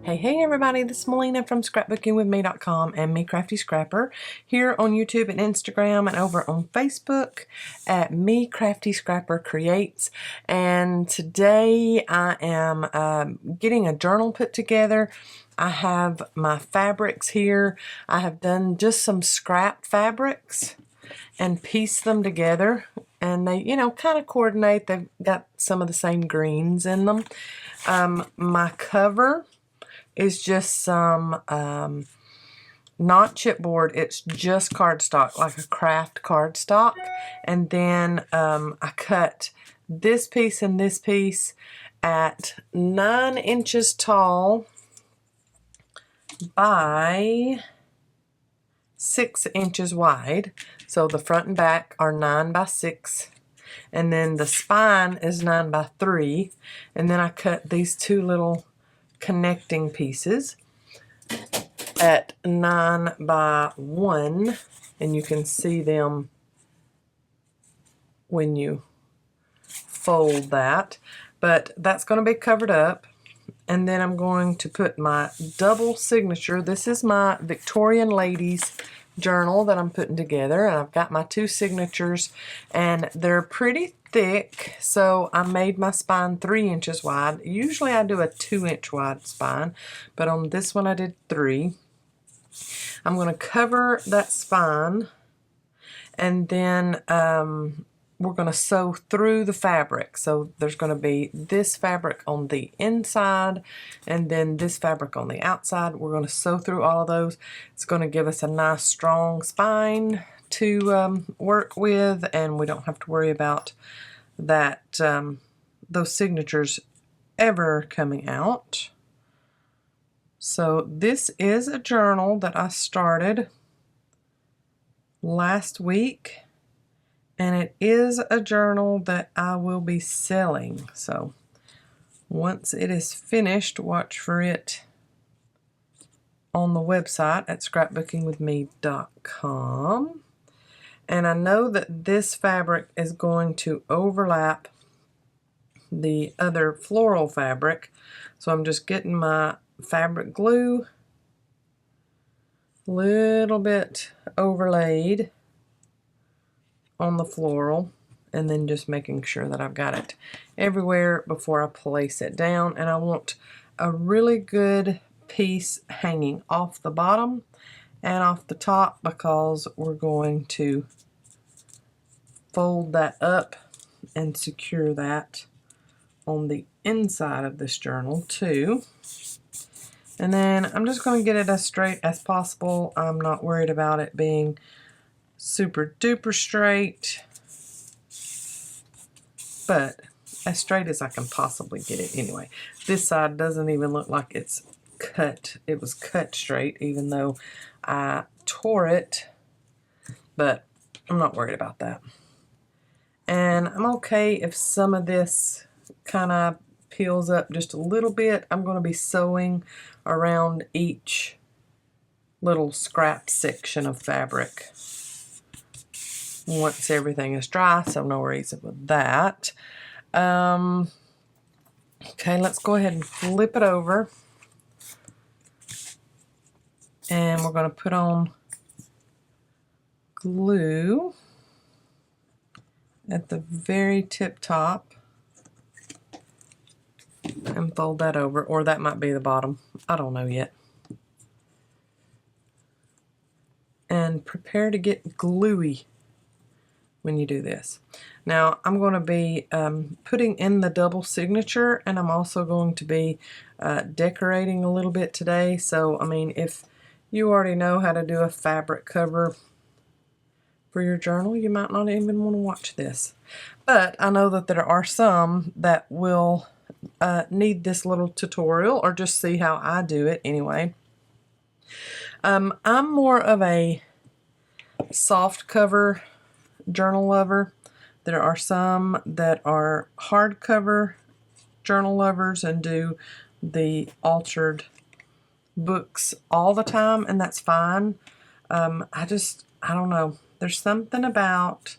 Hey everybody, this is Melina from scrapbookingwithme.com and Me Crafty Scrapper here on YouTube and Instagram and over on Facebook at Me Crafty Scrapper Creates. And today I am getting a journal put together. I have my fabrics here. I have done just some scrap fabrics and pieced them together, and they, kind of coordinate. They've got some of the same greens in them. My cover is just some not chipboard, it's just cardstock, like a craft cardstock. And then I cut this piece and this piece at 9 inches tall by 6 inches wide. So the front and back are 9 by 6. And then the spine is 9 by 3. And then I cut these two little connecting pieces at 9 by 1, and you can see them when you fold that, but that's going to be covered up. And then I'm going to put my double signature. This is my Victorian ladies journal that I'm putting together, and I've got my two signatures, and they're pretty thick, so I made my spine 3 inches wide. Usually I do a 2-inch wide spine, but on this one I did 3. I'm going to cover that spine, and then we're going to sew through the fabric. So there's going to be this fabric on the inside and then this fabric on the outside. We're going to sew through all of those. It's going to give us a nice strong spine to work with, and we don't have to worry about that those signatures ever coming out. So this is a journal that I started last week, and it is a journal that I will be selling. So once it is finished, watch for it on the website at scrapbookingwithme.com. And I know that this fabric is going to overlap the other floral fabric. So I'm just getting my fabric glue, a little bit overlaid on the floral, and then just making sure that I've got it everywhere before I place it down. And I want a really good piece hanging off the bottom and off the top, because we're going to fold that up and secure that on the inside of this journal too. And then I'm just going to get it as straight as possible. I'm not worried about it being super duper straight, but as straight as I can possibly get it anyway. This side doesn't even look like it's cut. It was cut straight, even though I tore it, but I'm not worried about that. And I'm okay if some of this kind of peels up just a little bit. I'm going to be sewing around each little scrap section of fabric once everything is dry, so no worries with that. Okay, let's go ahead and flip it over. And we're going to put on glue at the very tip top and fold that over, or that might be the bottom. I don't know yet. And prepare to get gluey when you do this. Now I'm going to be putting in the double signature, and I'm also going to be decorating a little bit today. So I mean, if you already know how to do a fabric cover for your journal, you might not even want to watch this. But I know that there are some that will need this little tutorial, or just see how I do it anyway. I'm more of a soft cover journal lover. There are some that are hardcover journal lovers and do the altered books all the time, and that's fine. I don't know. There's something about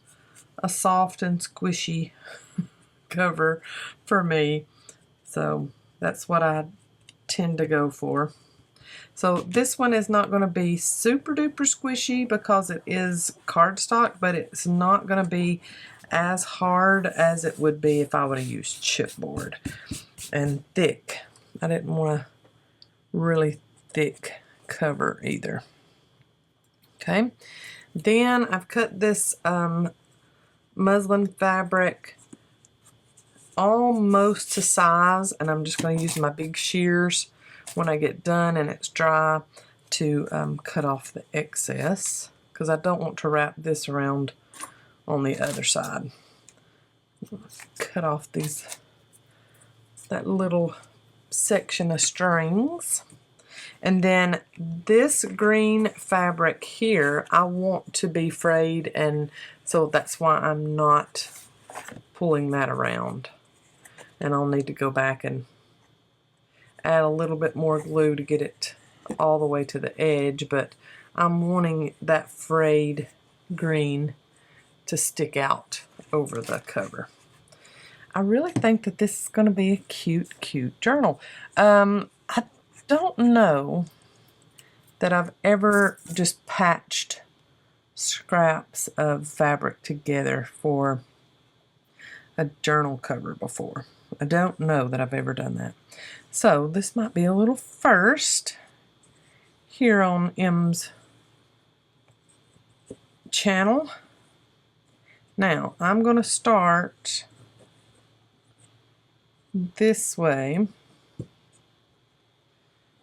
a soft and squishy cover for me. So that's what I tend to go for. So this one is not going to be super duper squishy because it is cardstock, but it's not going to be as hard as it would be if I would have used chipboard. And thick. I didn't want a really thick cover either. Okay. Then I've cut this muslin fabric almost to size, and I'm just going to use my big shears when I get done and it's dry to cut off the excess, because I don't want to wrap this around on the other side. Cut off that little section of strings. And then this green fabric here, I want to be frayed, and so that's why I'm not pulling that around. And I'll need to go back and add a little bit more glue to get it all the way to the edge, but I'm wanting that frayed green to stick out over the cover. I really think that this is going to be a cute, cute journal. I don't know that I've ever just patched scraps of fabric together for a journal cover before. I don't know that I've ever done that. So this might be a little first here on M's channel. Now I'm going to start this way,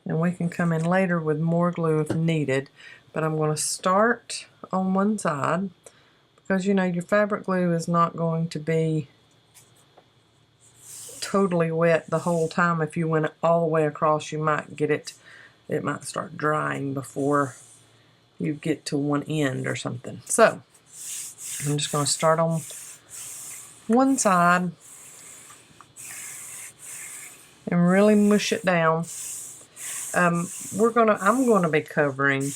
and we can come in later with more glue if needed, but I'm going to start on one side because you know your fabric glue is not going to be totally wet the whole time. If you went all the way across, you might get it might start drying before you get to one end or something. So I'm just going to start on one side and really mush it down. I'm going to be covering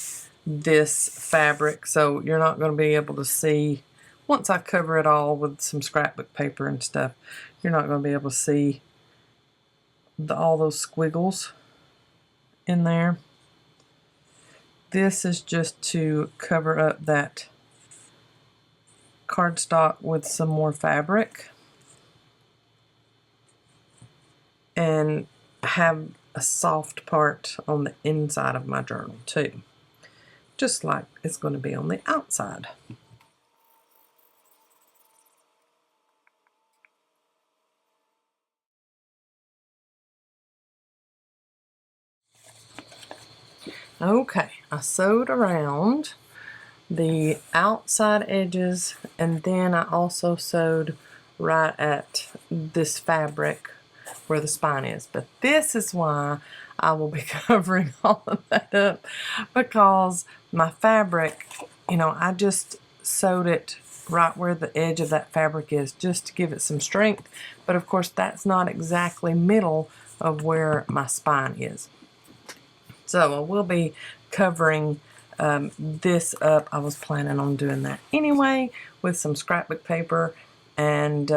this fabric, so you're not going to be able to see, once I cover it all with some scrapbook paper and stuff, you're not going to be able to see all those squiggles in there. This is just to cover up that cardstock with some more fabric and have a soft part on the inside of my journal too, just like it's going to be on the outside. Okay, I sewed around the outside edges, and then I also sewed right at this fabric where the spine is. But this is why I will be covering all of that up, because my fabric, you know, I just sewed it right where the edge of that fabric is just to give it some strength. But of course that's not exactly middle of where my spine is. So I will be covering this up. I was planning on doing that anyway with some scrapbook paper and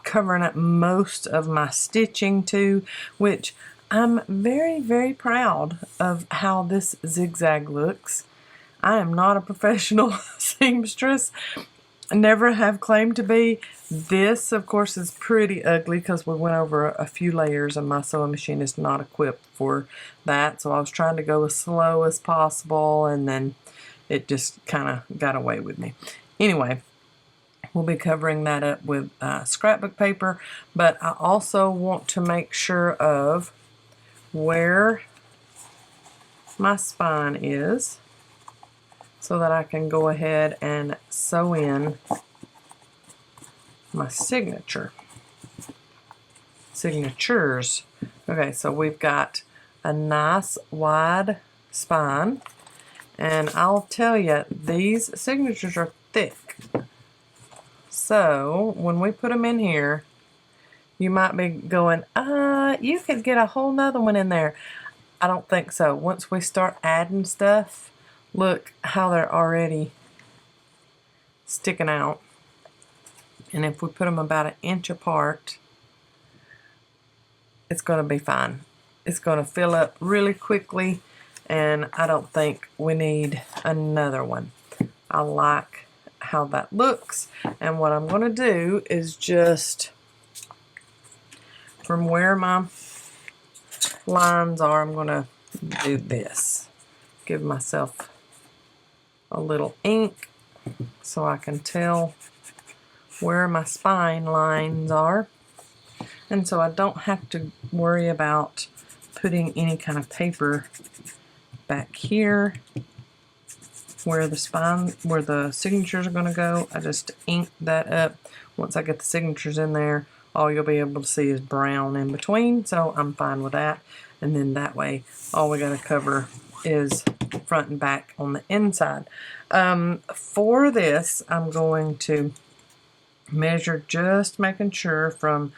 covering up most of my stitching too, which I'm very, very proud of how this zigzag looks. I am not a professional seamstress. I never have claimed to be. This, of course, is pretty ugly because we went over a few layers and my sewing machine is not equipped for that. So I was trying to go as slow as possible, and then it just kind of got away with me. Anyway, we'll be covering that up with scrapbook paper, but I also want to make sure of where my spine is so that I can go ahead and sew in my signatures. Okay, so we've got a nice wide spine, and I'll tell you, these signatures are thick. So when we put them in here, you might be going, you could get a whole nother one in there. I don't think so. Once we start adding stuff, look how they're already sticking out. And if we put them about 1 inch apart, it's going to be fine. it's going to fill up really quickly, and I don't think we need another one. I like how that looks, and what I'm going to do is just from where my lines are, I'm going to do this. Give myself a little ink so I can tell where my spine lines are, and so I don't have to worry about putting any kind of paper back here where the signatures are going to go. I just ink that up. Once I get the signatures in there, all you'll be able to see is brown in between, so I'm fine with that. And then that way, all we got to cover is front and back on the inside. For this, I'm going to measure, just making sure from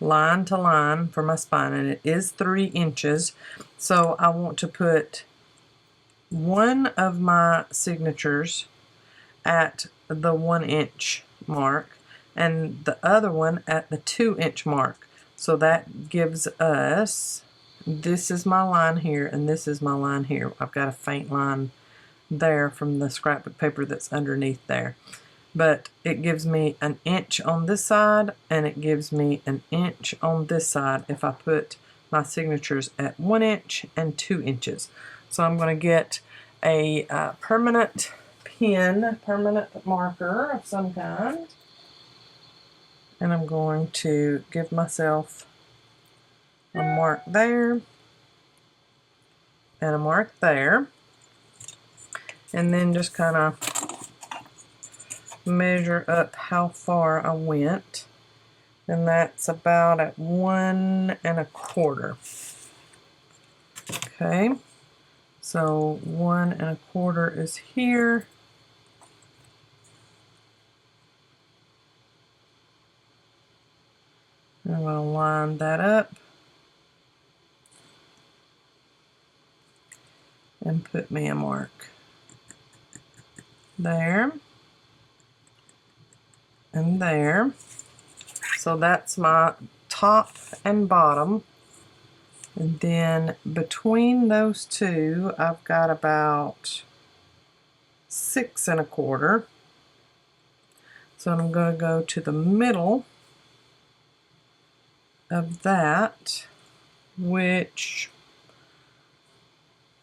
line to line for my spine, and it is 3 inches. So I want to put one of my signatures at the 1 inch mark and the other one at the 2 inch mark. So that gives us, this is my line here and this is my line here. I've got a faint line there from the scrapbook paper that's underneath there. But it gives me 1 inch on this side and it gives me 1 inch on this side if I put my signatures at 1 inch and 2 inches. So I'm going to get a permanent pen, permanent marker of some kind, and I'm going to give myself a mark there and a mark there, and then just kind of measure up how far I went, and that's about at 1 1/4. Okay, so 1 1/4 is here. I'm going to line that up and put me a mark there and there. So that's my top and bottom. And then between those two, I've got about 6 1/4. So I'm going to go to the middle of that, which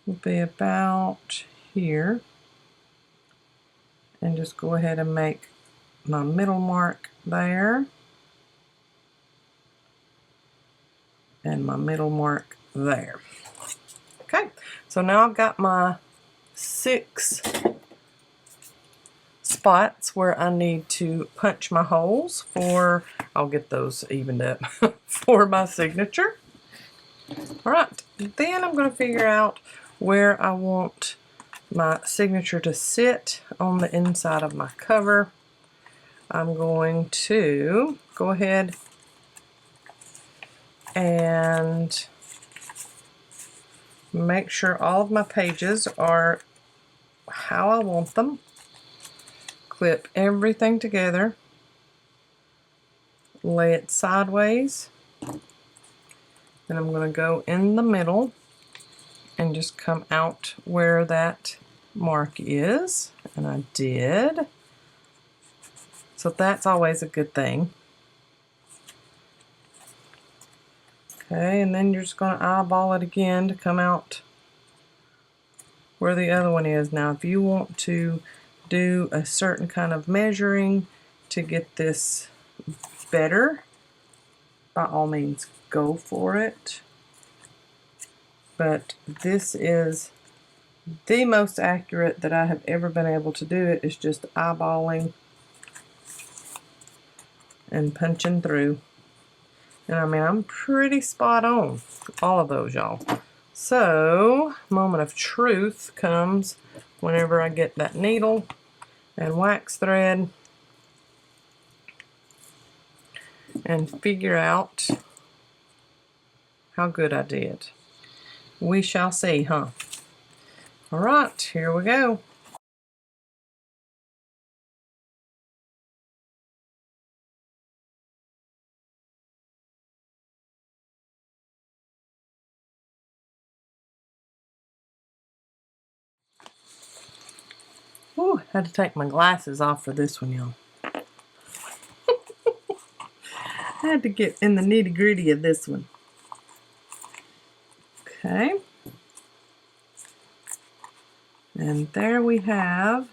will be about here, and just go ahead and make my middle mark there and my middle mark there. Okay, so now I've got my 6 spots where I need to punch my holes for, I'll get those evened up for my signature. Alright, then I'm going to figure out where I want my signature to sit on the inside of my cover. I'm going to go ahead and make sure all of my pages are how I want them. Clip everything together, lay it sideways, then I'm going to go in the middle and just come out where that mark is, and I did. So that's always a good thing. Okay, and then you're just going to eyeball it again to come out where the other one is. Now if you want to do a certain kind of measuring to get this better, by all means go for it. But this is the most accurate that I have ever been able to do it, is just eyeballing and punching through. And I mean, I'm pretty spot on, all of those, y'all. So, moment of truth comes whenever I get that needle and wax thread and figure out how good I did. We shall see, huh? Alright, here we go. Ooh, had to take my glasses off for this one, y'all. I had to get in the nitty-gritty of this one. Okay. And there we have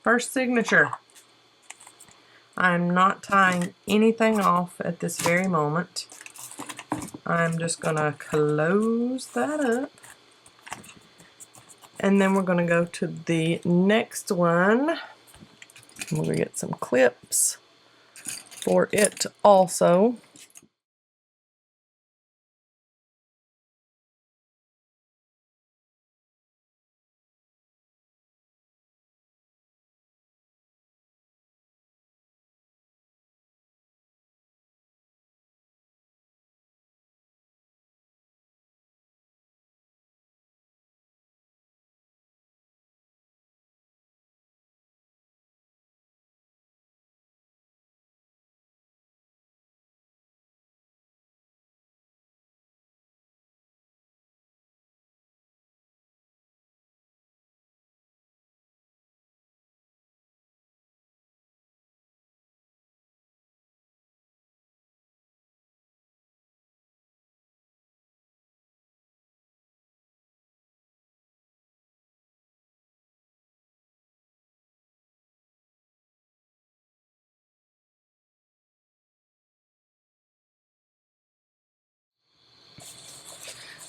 first signature. I'm not tying anything off at this very moment. I'm just going to close that up. And then we're going to go to the next one. We're going to get some clips for it also.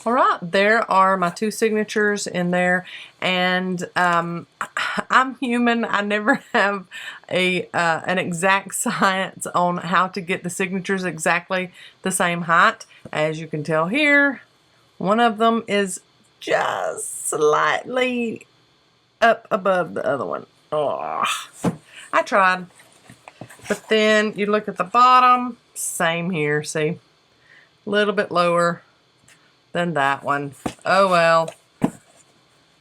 All right, there are my two signatures in there, and I'm human. I never have an exact science on how to get the signatures exactly the same height. As you can tell here, one of them is just slightly up above the other one. Oh, I tried, but then you look at the bottom, same here. See, a little bit lower than that one. Oh well,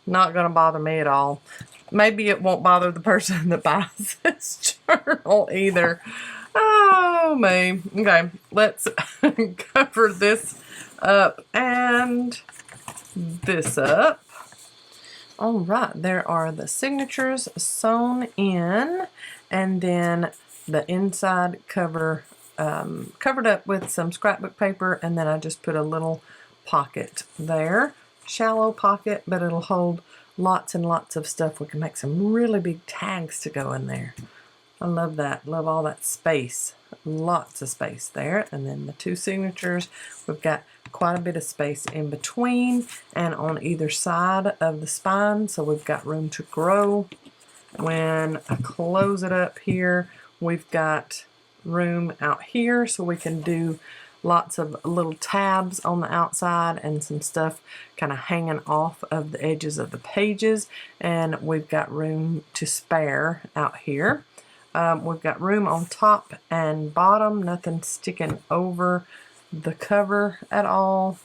not gonna bother me at all. Maybe it won't bother the person that buys this journal either. Oh me. Okay, let's cover this up and this up. All right, there are the signatures sewn in, and then the inside cover covered up with some scrapbook paper, and then I just put a little pocket there. Shallow pocket, but it'll hold lots and lots of stuff. We can make some really big tags to go in there. I love that. Love all that space. Lots of space there. And then the two signatures, we've got quite a bit of space in between and on either side of the spine, so we've got room to grow. When I close it up here, we've got room out here, so we can do lots of little tabs on the outside and some stuff kind of hanging off of the edges of the pages, and we've got room to spare out here. We've got room on top and bottom, nothing sticking over the cover at all.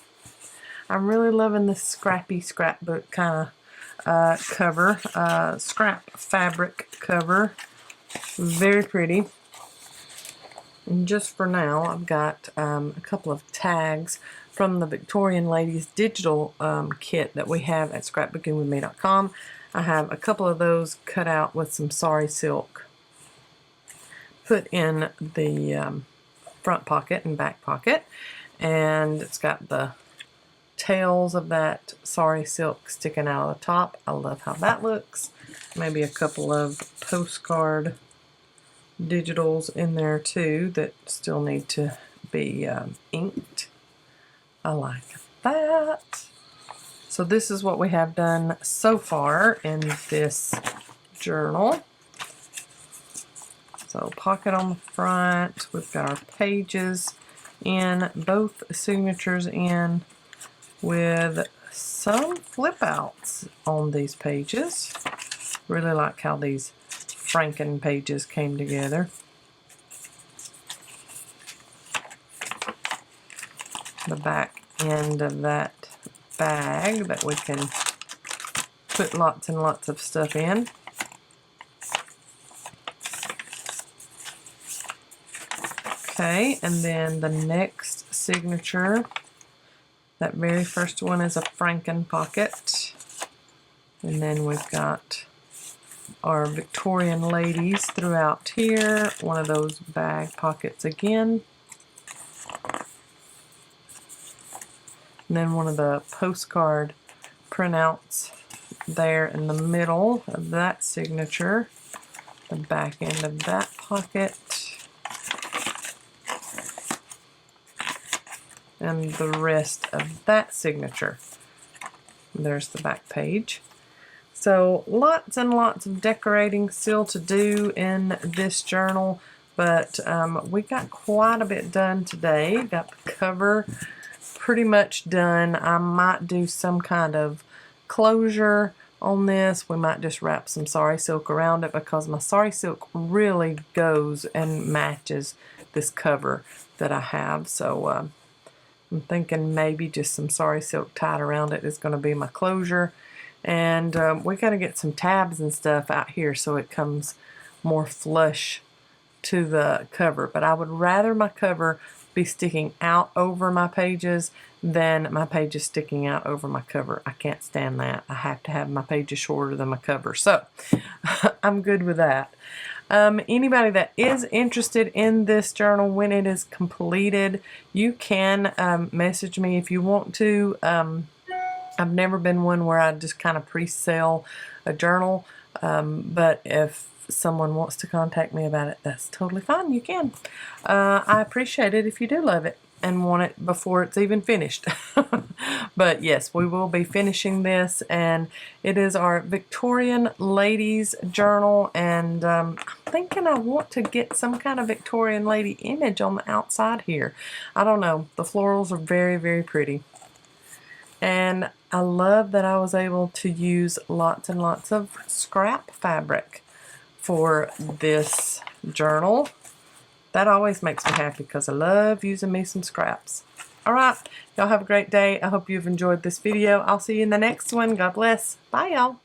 I'm really loving this scrappy scrapbook kind of cover, scrap fabric cover. Very pretty. And just for now, I've got a couple of tags from the Victorian Ladies digital kit that we have at scrapbookingwithme.com. I have a couple of those cut out with some sari silk put in the front pocket and back pocket, and it's got the tails of that sari silk sticking out of the top. I love how that looks. Maybe a couple of postcard digitals in there too that still need to be inked. I like that. So this is what we have done so far in this journal. So pocket on the front, we've got our pages in, both signatures in, with some flip outs on these pages. Really like how these Franken pages came together. The back end of that bag that we can put lots and lots of stuff in. Okay, and then the next signature, that very first one is a Franken pocket. And then we've got our Victorian ladies throughout here. One of those bag pockets again. And then one of the postcard printouts there in the middle of that signature. The back end of that pocket. And the rest of that signature. There's the back page. So lots and lots of decorating still to do in this journal, but we got quite a bit done today. Got the cover pretty much done. I might do some kind of closure on this. We might just wrap some sari silk around it because my sari silk really goes and matches this cover that I have. So I'm thinking maybe just some sari silk tied around it is going to be my closure. And we got to get some tabs and stuff out here so it comes more flush to the cover. But I would rather my cover be sticking out over my pages than my pages sticking out over my cover. I can't stand that. I have to have my pages shorter than my cover. So I'm good with that. Anybody that is interested in this journal when it is completed, you can message me if you want to. I've never been one where I just kind of pre-sell a journal, but if someone wants to contact me about it, that's totally fine. You can. I appreciate it if you do love it and want it before it's even finished. But yes, we will be finishing this, and it is our Victorian ladies journal, and I'm thinking I want to get some kind of Victorian lady image on the outside here. I don't know. The florals are very, very pretty. And I love that I was able to use lots and lots of scrap fabric for this journal. That always makes me happy because I love using me some scraps. Alright, y'all have a great day. I hope you've enjoyed this video. I'll see you in the next one. God bless. Bye, y'all.